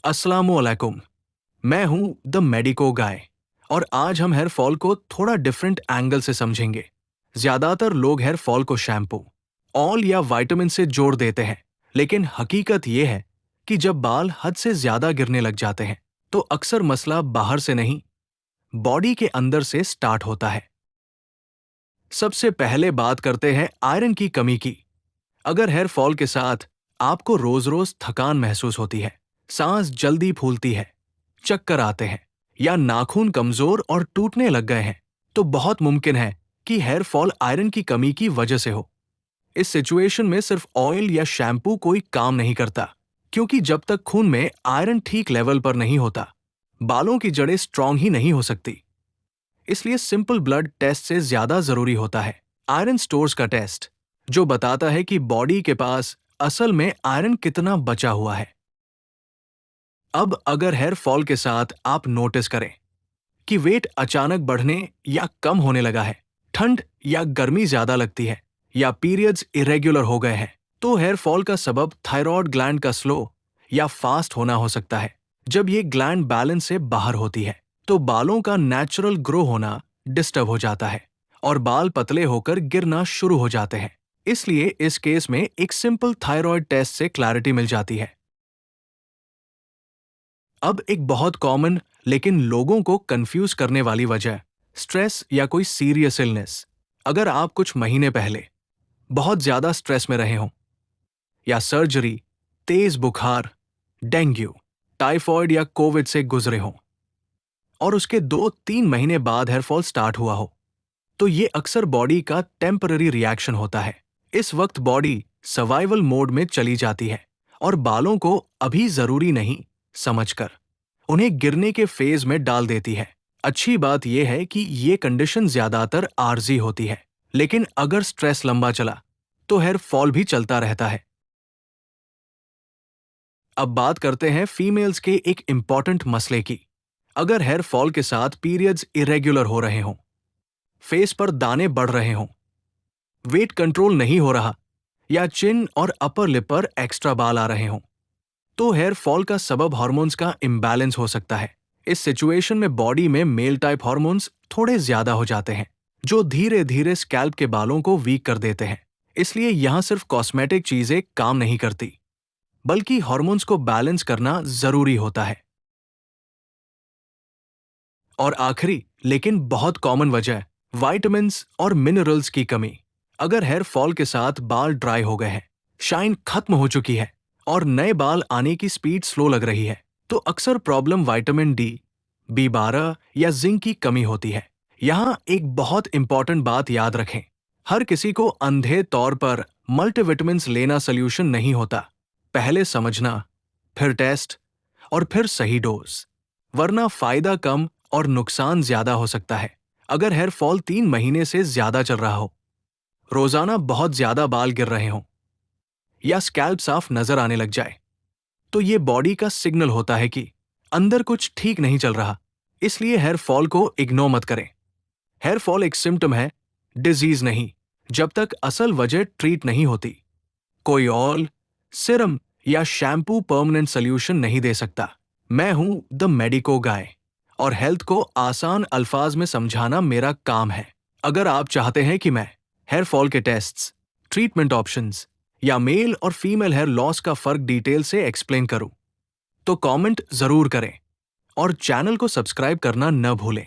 अस्सलामुअलैकुम। मैं हूं द मेडिको गाय और आज हम हेयर फॉल को थोड़ा डिफरेंट एंगल से समझेंगे। ज्यादातर लोग हेयर फॉल को शैम्पू, ऑयल या विटामिन से जोड़ देते हैं, लेकिन हकीकत यह है कि जब बाल हद से ज्यादा गिरने लग जाते हैं तो अक्सर मसला बाहर से नहीं, बॉडी के अंदर से स्टार्ट होता है। सबसे पहले बात करते हैं आयरन की कमी की। अगर हेयर फॉल के साथ आपको रोज रोज थकान महसूस होती है, सांस जल्दी फूलती है, चक्कर आते हैं या नाखून कमजोर और टूटने लग गए हैं, तो बहुत मुमकिन है कि हेयर फॉल आयरन की कमी की वजह से हो। इस सिचुएशन में सिर्फ ऑयल या शैम्पू कोई काम नहीं करता, क्योंकि जब तक खून में आयरन ठीक लेवल पर नहीं होता, बालों की जड़ें स्ट्रांग ही नहीं हो सकती। इसलिए सिंपल ब्लड टेस्ट से ज्यादा जरूरी होता है आयरन स्टोर्स का टेस्ट, जो बताता है कि बॉडी के पास असल में आयरन कितना बचा हुआ है। अब अगर हेयर फॉल के साथ आप नोटिस करें कि वेट अचानक बढ़ने या कम होने लगा है, ठंड या गर्मी ज्यादा लगती है या पीरियड्स इरेगुलर हो गए हैं, तो हेयर फॉल का सबब थायराइड ग्लैंड का स्लो या फास्ट होना हो सकता है। जब ये ग्लैंड बैलेंस से बाहर होती है तो बालों का नेचुरल ग्रो होना डिस्टर्ब हो जाता है और बाल पतले होकर गिरना शुरू हो जाते हैं। इसलिए इस केस में एक सिंपल थायराइड टेस्ट से क्लैरिटी मिल जाती है। अब एक बहुत कॉमन लेकिन लोगों को कंफ्यूज करने वाली वजह, स्ट्रेस या कोई सीरियस इलनेस। अगर आप कुछ महीने पहले बहुत ज्यादा स्ट्रेस में रहे हों या सर्जरी, तेज बुखार, डेंगू, टाइफॉइड या कोविड से गुजरे हों और उसके 2-3 महीने बाद हेयर फॉल स्टार्ट हुआ हो, तो ये अक्सर बॉडी का टेम्पररी रिएक्शन होता है। इस वक्त बॉडी सर्वाइवल मोड में चली जाती है और बालों को अभी जरूरी नहीं समझकर उन्हें गिरने के फेज में डाल देती है। अच्छी बात यह है कि ये कंडीशन ज्यादातर आर्जी होती है, लेकिन अगर स्ट्रेस लंबा चला तो हेयर फॉल भी चलता रहता है। अब बात करते हैं फीमेल्स के एक इंपॉर्टेंट मसले की। अगर हेयर फॉल के साथ पीरियड्स इरेगुलर हो रहे हों, फेस पर दाने बढ़ रहे हों, वेट कंट्रोल नहीं हो रहा या चिन और अपर लिप पर एक्स्ट्रा बाल आ रहे हों, तो हेयर फॉल का सबब हार्मोन्स का इम्बैलेंस हो सकता है। इस सिचुएशन में बॉडी में मेल टाइप हार्मोन्स थोड़े ज्यादा हो जाते हैं, जो धीरे धीरे स्कैल्प के बालों को वीक कर देते हैं। इसलिए यहां सिर्फ कॉस्मेटिक चीजें काम नहीं करती, बल्कि हार्मोन्स को बैलेंस करना जरूरी होता है। और आखिरी लेकिन बहुत कॉमन वजह, विटामिन्स और मिनरल्स की कमी। अगर हेयर फॉल के साथ बाल ड्राई हो गए हैं, शाइन खत्म हो चुकी है और नए बाल आने की स्पीड स्लो लग रही है, तो अक्सर प्रॉब्लम विटामिन डी, B12 या जिंक की कमी होती है। यहाँ एक बहुत इंपॉर्टेंट बात याद रखें, हर किसी को अंधे तौर पर मल्टीविटामिन्स लेना सोल्यूशन नहीं होता। पहले समझना, फिर टेस्ट और फिर सही डोज, वरना फायदा कम और नुकसान ज्यादा हो सकता है। अगर हेयर फॉल 3 महीने से ज्यादा चल रहा हो, रोजाना बहुत ज्यादा बाल गिर रहे हों या स्कैल्प साफ नजर आने लग जाए, तो ये बॉडी का सिग्नल होता है कि अंदर कुछ ठीक नहीं चल रहा। इसलिए हेयर फॉल को इग्नोर मत करें। हेयर फॉल एक सिम्टम है, डिजीज नहीं, जब तक असल वजह ट्रीट नहीं होती। कोई ऑयल, सिरम या शैम्पू परमानेंट सोल्यूशन नहीं दे सकता। मैं हूं द मेडिको गाय और हेल्थ को आसान अल्फाज में समझाना मेरा काम है। अगर आप चाहते हैं कि मैं हेयर फॉल के टेस्ट्स, ट्रीटमेंट ऑप्शंस या मेल और फीमेल हेयर लॉस का फर्क डिटेल से एक्सप्लेन करूं, तो कमेंट जरूर करें और चैनल को सब्सक्राइब करना न भूलें।